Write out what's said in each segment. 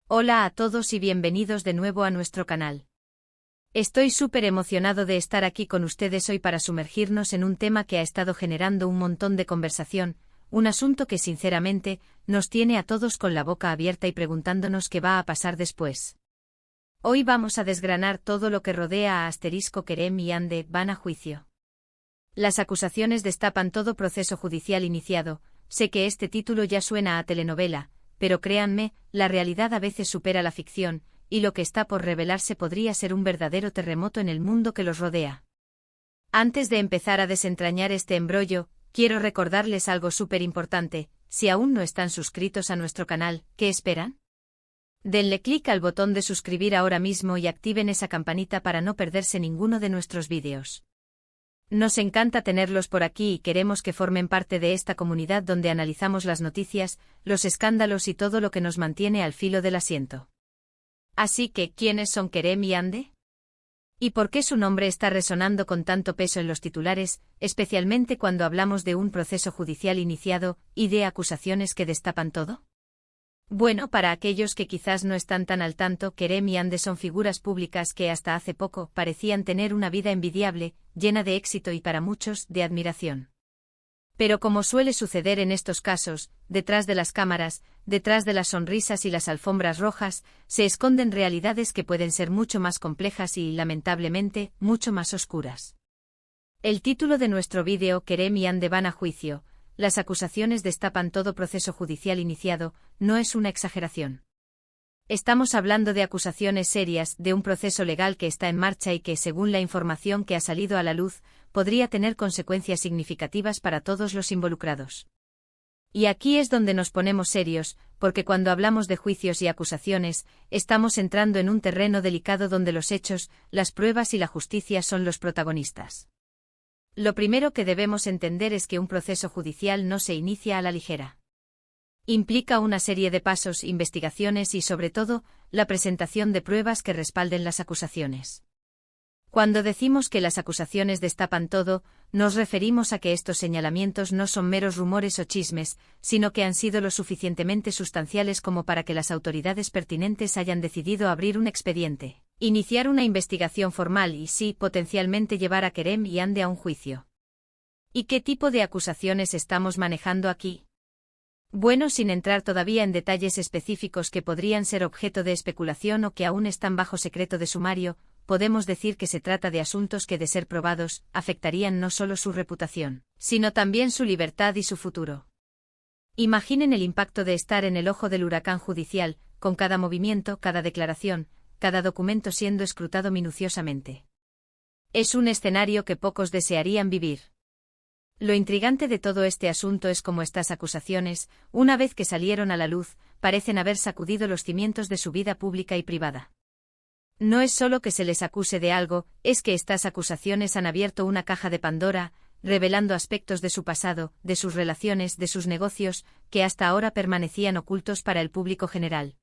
Hola a todos y bienvenidos de nuevo a nuestro canal. Estoy súper emocionado de estar aquí con ustedes hoy para sumergirnos en un tema que ha estado generando un montón de conversación, un asunto que sinceramente nos tiene a todos con la boca abierta y preguntándonos qué va a pasar después. Hoy vamos a desgranar todo lo que rodea a Kerem y Ande van a juicio. Las acusaciones destapan todo proceso judicial iniciado. Sé que este título ya suena a telenovela, pero créanme, la realidad a veces supera la ficción, y lo que está por revelarse podría ser un verdadero terremoto en el mundo que los rodea. Antes de empezar a desentrañar este embrollo, quiero recordarles algo súper importante: si aún no están suscritos a nuestro canal, ¿qué esperan? Denle clic al botón de suscribir ahora mismo y activen esa campanita para no perderse ninguno de nuestros vídeos. Nos encanta tenerlos por aquí y queremos que formen parte de esta comunidad donde analizamos las noticias, los escándalos y todo lo que nos mantiene al filo del asiento. Así que, ¿quiénes son Kerem y Ande? ¿Y por qué su nombre está resonando con tanto peso en los titulares, especialmente cuando hablamos de un proceso judicial iniciado y de acusaciones que destapan todo? Bueno, para aquellos que quizás no están tan al tanto, Kerem y Ande son figuras públicas que hasta hace poco parecían tener una vida envidiable, llena de éxito y para muchos, de admiración. Pero como suele suceder en estos casos, detrás de las cámaras, detrás de las sonrisas y las alfombras rojas, se esconden realidades que pueden ser mucho más complejas y, lamentablemente, mucho más oscuras. El título de nuestro vídeo, Kerem y Ande van a juicio. Las acusaciones destapan todo proceso judicial iniciado, no es una exageración. Estamos hablando de acusaciones serias, de un proceso legal que está en marcha y que, según la información que ha salido a la luz, podría tener consecuencias significativas para todos los involucrados. Y aquí es donde nos ponemos serios, porque cuando hablamos de juicios y acusaciones, estamos entrando en un terreno delicado donde los hechos, las pruebas y la justicia son los protagonistas. Lo primero que debemos entender es que un proceso judicial no se inicia a la ligera. Implica una serie de pasos, investigaciones y, sobre todo, la presentación de pruebas que respalden las acusaciones. Cuando decimos que las acusaciones destapan todo, nos referimos a que estos señalamientos no son meros rumores o chismes, sino que han sido lo suficientemente sustanciales como para que las autoridades pertinentes hayan decidido abrir un expediente, iniciar una investigación formal y, sí, potencialmente llevar a Kerem y Ande a un juicio. ¿Y qué tipo de acusaciones estamos manejando aquí? Bueno, sin entrar todavía en detalles específicos que podrían ser objeto de especulación o que aún están bajo secreto de sumario, podemos decir que se trata de asuntos que, de ser probados, afectarían no solo su reputación, sino también su libertad y su futuro. Imaginen el impacto de estar en el ojo del huracán judicial, con cada movimiento, cada declaración, cada documento siendo escrutado minuciosamente. Es un escenario que pocos desearían vivir. Lo intrigante de todo este asunto es cómo estas acusaciones, una vez que salieron a la luz, parecen haber sacudido los cimientos de su vida pública y privada. No es solo que se les acuse de algo, es que estas acusaciones han abierto una caja de Pandora, revelando aspectos de su pasado, de sus relaciones, de sus negocios, que hasta ahora permanecían ocultos para el público general.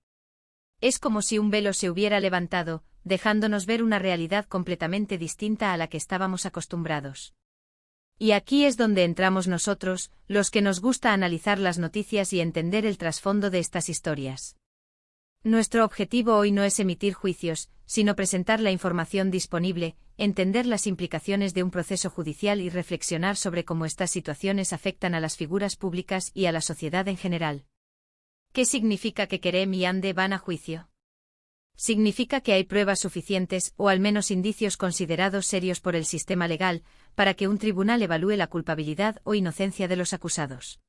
Es como si un velo se hubiera levantado, dejándonos ver una realidad completamente distinta a la que estábamos acostumbrados. Y aquí es donde entramos nosotros, los que nos gusta analizar las noticias y entender el trasfondo de estas historias. Nuestro objetivo hoy no es emitir juicios, sino presentar la información disponible, entender las implicaciones de un proceso judicial y reflexionar sobre cómo estas situaciones afectan a las figuras públicas y a la sociedad en general. ¿Qué significa que Kerem y Ande van a juicio? Significa que hay pruebas suficientes, o al menos indicios considerados serios por el sistema legal, para que un tribunal evalúe la culpabilidad o inocencia de los acusados.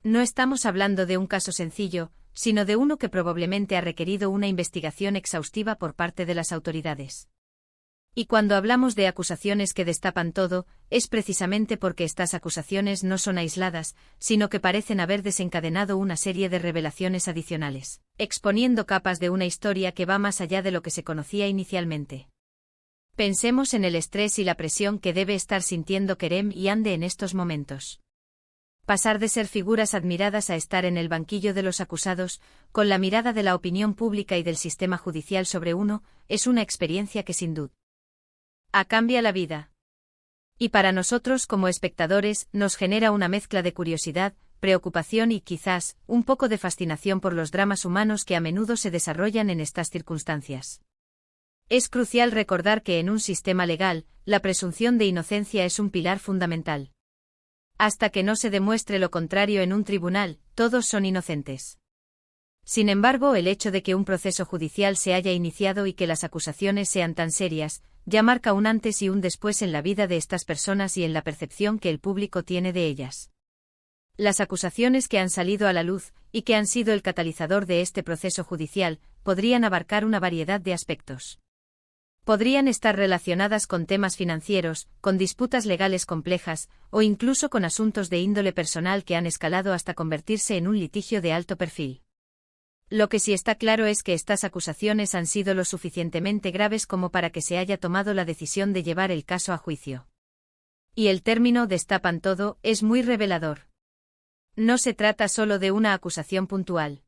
No estamos hablando de un caso sencillo, sino de uno que probablemente ha requerido una investigación exhaustiva por parte de las autoridades. Y cuando hablamos de acusaciones que destapan todo, es precisamente porque estas acusaciones no son aisladas, sino que parecen haber desencadenado una serie de revelaciones adicionales, exponiendo capas de una historia que va más allá de lo que se conocía inicialmente. Pensemos en el estrés y la presión que debe estar sintiendo Kerem y Ande en estos momentos. Pasar de ser figuras admiradas a estar en el banquillo de los acusados, con la mirada de la opinión pública y del sistema judicial sobre uno, es una experiencia que sin duda cambia la vida. Y para nosotros como espectadores nos genera una mezcla de curiosidad, preocupación y, quizás, un poco de fascinación por los dramas humanos que a menudo se desarrollan en estas circunstancias. Es crucial recordar que en un sistema legal, la presunción de inocencia es un pilar fundamental. Hasta que no se demuestre lo contrario en un tribunal, todos son inocentes. Sin embargo, el hecho de que un proceso judicial se haya iniciado y que las acusaciones sean tan serias, ya marca un antes y un después en la vida de estas personas y en la percepción que el público tiene de ellas. Las acusaciones que han salido a la luz, y que han sido el catalizador de este proceso judicial, podrían abarcar una variedad de aspectos. Podrían estar relacionadas con temas financieros, con disputas legales complejas, o incluso con asuntos de índole personal que han escalado hasta convertirse en un litigio de alto perfil. Lo que sí está claro es que estas acusaciones han sido lo suficientemente graves como para que se haya tomado la decisión de llevar el caso a juicio. Y el término "destapan todo" es muy revelador. No se trata solo de una acusación puntual.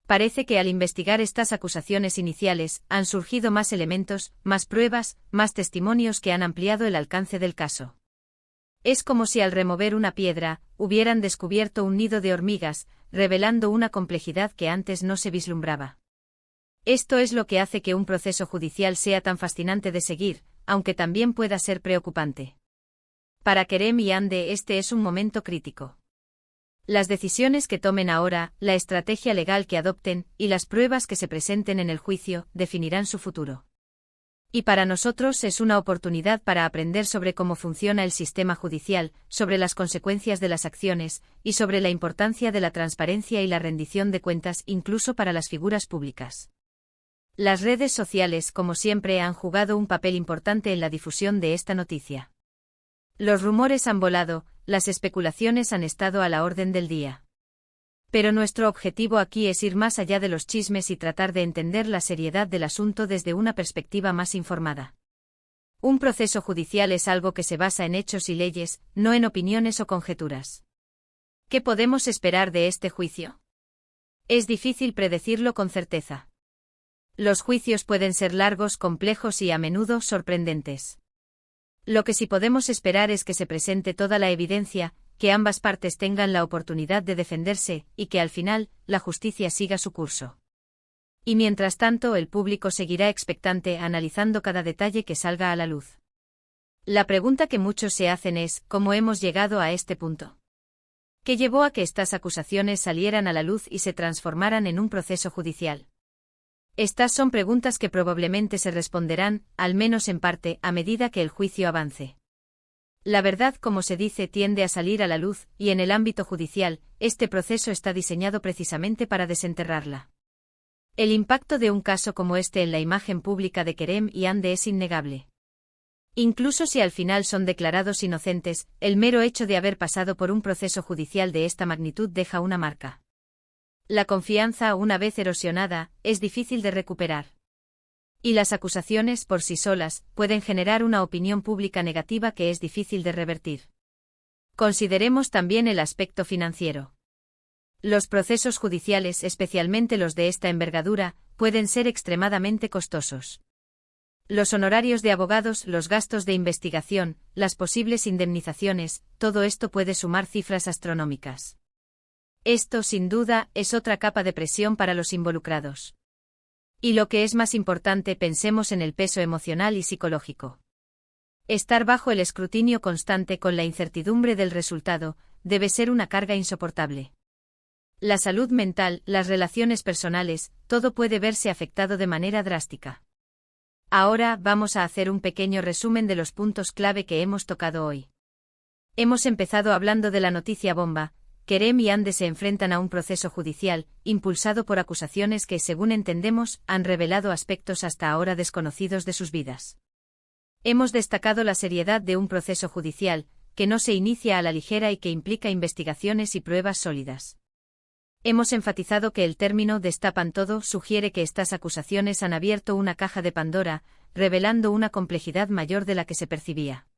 Parece que al investigar estas acusaciones iniciales, han surgido más elementos, más pruebas, más testimonios que han ampliado el alcance del caso. Es como si al remover una piedra, hubieran descubierto un nido de hormigas, revelando una complejidad que antes no se vislumbraba. Esto es lo que hace que un proceso judicial sea tan fascinante de seguir, aunque también pueda ser preocupante. Para Kerem y Ande este es un momento crítico. Las decisiones que tomen ahora, la estrategia legal que adopten, y las pruebas que se presenten en el juicio, definirán su futuro. Y para nosotros es una oportunidad para aprender sobre cómo funciona el sistema judicial, sobre las consecuencias de las acciones, y sobre la importancia de la transparencia y la rendición de cuentas incluso para las figuras públicas. Las redes sociales, como siempre, han jugado un papel importante en la difusión de esta noticia. Los rumores han volado, las especulaciones han estado a la orden del día. Pero nuestro objetivo aquí es ir más allá de los chismes y tratar de entender la seriedad del asunto desde una perspectiva más informada. Un proceso judicial es algo que se basa en hechos y leyes, no en opiniones o conjeturas. ¿Qué podemos esperar de este juicio? Es difícil predecirlo con certeza. Los juicios pueden ser largos, complejos y a menudo sorprendentes. Lo que sí podemos esperar es que se presente toda la evidencia, que ambas partes tengan la oportunidad de defenderse, y que al final, la justicia siga su curso. Y mientras tanto el público seguirá expectante analizando cada detalle que salga a la luz. La pregunta que muchos se hacen es, ¿cómo hemos llegado a este punto? ¿Qué llevó a que estas acusaciones salieran a la luz y se transformaran en un proceso judicial? Estas son preguntas que probablemente se responderán, al menos en parte, a medida que el juicio avance. La verdad, como se dice, tiende a salir a la luz, y en el ámbito judicial, este proceso está diseñado precisamente para desenterrarla. El impacto de un caso como este en la imagen pública de Kerem y Ande es innegable. Incluso si al final son declarados inocentes, el mero hecho de haber pasado por un proceso judicial de esta magnitud deja una marca. La confianza, una vez erosionada, es difícil de recuperar. Y las acusaciones, por sí solas, pueden generar una opinión pública negativa que es difícil de revertir. Consideremos también el aspecto financiero. Los procesos judiciales, especialmente los de esta envergadura, pueden ser extremadamente costosos. Los honorarios de abogados, los gastos de investigación, las posibles indemnizaciones, todo esto puede sumar cifras astronómicas. Esto, sin duda, es otra capa de presión para los involucrados. Y lo que es más importante, pensemos en el peso emocional y psicológico. Estar bajo el escrutinio constante con la incertidumbre del resultado, debe ser una carga insoportable. La salud mental, las relaciones personales, todo puede verse afectado de manera drástica. Ahora vamos a hacer un pequeño resumen de los puntos clave que hemos tocado hoy. Hemos empezado hablando de la noticia bomba. Kerem y Ande se enfrentan a un proceso judicial, impulsado por acusaciones que, según entendemos, han revelado aspectos hasta ahora desconocidos de sus vidas. Hemos destacado la seriedad de un proceso judicial, que no se inicia a la ligera y que implica investigaciones y pruebas sólidas. Hemos enfatizado que el término "destapan todo" sugiere que estas acusaciones han abierto una caja de Pandora, revelando una complejidad mayor de la que se percibía.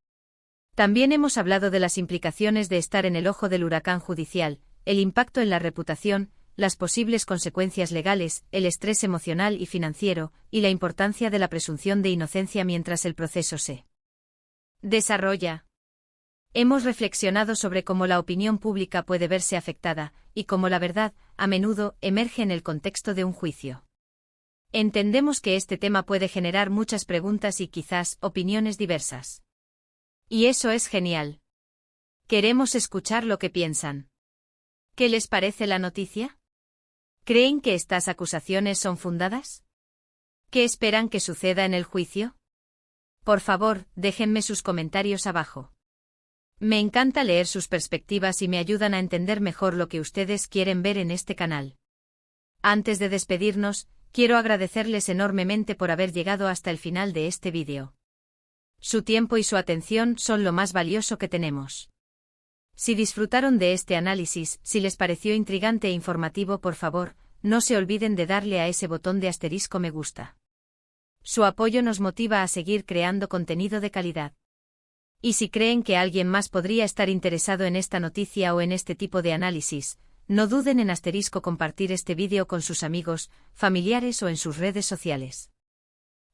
También hemos hablado de las implicaciones de estar en el ojo del huracán judicial, el impacto en la reputación, las posibles consecuencias legales, el estrés emocional y financiero, y la importancia de la presunción de inocencia mientras el proceso se desarrolla. Hemos reflexionado sobre cómo la opinión pública puede verse afectada, y cómo la verdad, a menudo, emerge en el contexto de un juicio. Entendemos que este tema puede generar muchas preguntas y quizás opiniones diversas. Y eso es genial. Queremos escuchar lo que piensan. ¿Qué les parece la noticia? ¿Creen que estas acusaciones son fundadas? ¿Qué esperan que suceda en el juicio? Por favor, déjenme sus comentarios abajo. Me encanta leer sus perspectivas y me ayudan a entender mejor lo que ustedes quieren ver en este canal. Antes de despedirnos, quiero agradecerles enormemente por haber llegado hasta el final de este vídeo. Su tiempo y su atención son lo más valioso que tenemos. Si disfrutaron de este análisis, si les pareció intrigante e informativo, por favor, no se olviden de darle a ese botón de asterisco me gusta. Su apoyo nos motiva a seguir creando contenido de calidad. Y si creen que alguien más podría estar interesado en esta noticia o en este tipo de análisis, no duden en compartir este vídeo con sus amigos, familiares o en sus redes sociales.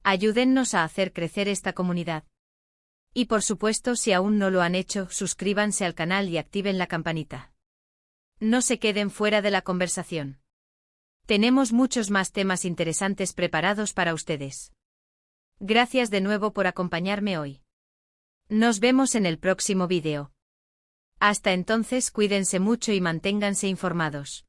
Ayúdennos a hacer crecer esta comunidad. Y por supuesto, si aún no lo han hecho, suscríbanse al canal y activen la campanita. No se queden fuera de la conversación. Tenemos muchos más temas interesantes preparados para ustedes. Gracias de nuevo por acompañarme hoy. Nos vemos en el próximo vídeo. Hasta entonces, cuídense mucho y manténganse informados.